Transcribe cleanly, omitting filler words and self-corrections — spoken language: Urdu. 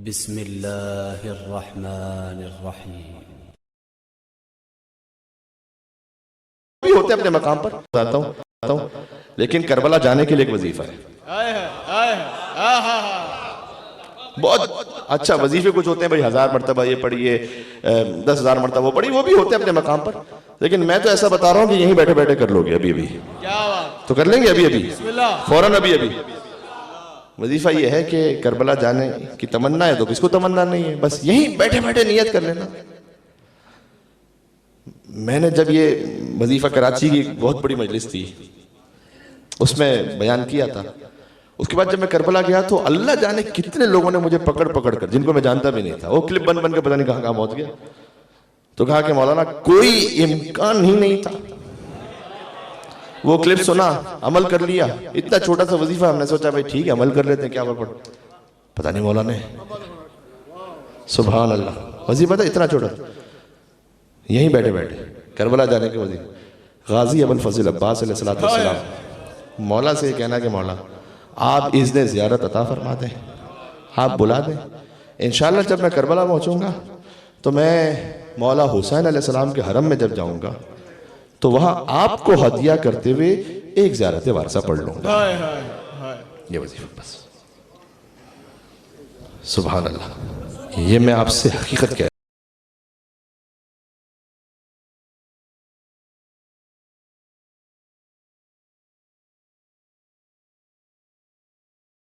بسم اللہ الرحمن الرحیم. بھی ہوتے اپنے مقام پر بتاتا ہوں لیکن کربلا جانے کے لیے ایک وظیفہ ہے. بہت اچھا وظیفے کچھ ہوتے ہیں بھائی 1000 مرتبہ یہ پڑھیے 10,000 مرتبہ وہ پڑھی، وہ بھی ہوتے ہیں اپنے مقام پر، لیکن میں تو ایسا بتا رہا ہوں کہ یہیں بیٹھے بیٹھے کر لو گے. ابھی تو کر لیں گے ابھی فوراً ابھی. وظیفہ یہ ہے کہ کربلا جانے کی تمنا ہے تو کس کو تمنا نہیں ہے، بس یہیں بیٹھے بیٹھے نیت کر لینا. میں نے جب یہ وظیفہ کراچی کی بہت بڑی مجلس تھی اس میں بیان کیا تھا، اس کے بعد جب میں کربلا گیا تو اللہ جانے کتنے لوگوں نے مجھے پکڑ پکڑ کر، جن کو میں جانتا بھی نہیں تھا، وہ کلپ بن بن کے پتہ نہیں کہاں کہاں پہنچ گیا، تو کہا کہ مولانا کوئی امکان ہی نہیں تھا. وہ کلپ سنا، عمل کر لیا. اتنا چھوٹا سا وظیفہ، ہم نے سوچا بھائی ٹھیک ہے عمل کر لیتے ہیں، کیا فرق پڑتا. پتہ نہیں مولانا سبحان اللہ وظیفہ تھا اتنا چھوٹا، یہیں بیٹھے بیٹھے کربلا جانے کے وظیفہ. غازی ابو الفضل عباس علیہ السلام مولا سے یہ کہنا کہ مولا آپ اذن زیارت عطا فرما دیں، آپ بلا دیں. انشاءاللہ جب میں کربلا پہنچوں گا تو میں مولا حسین علیہ السلام کے حرم میں جب جاؤں گا تو وہاں آپ کو ہدیہ کرتے ہوئے ایک زیارت وارثہ پڑھ لوں گا. یہ وظیفہ بس. سبحان اللہ، یہ میں آپ سے حقیقت کہہ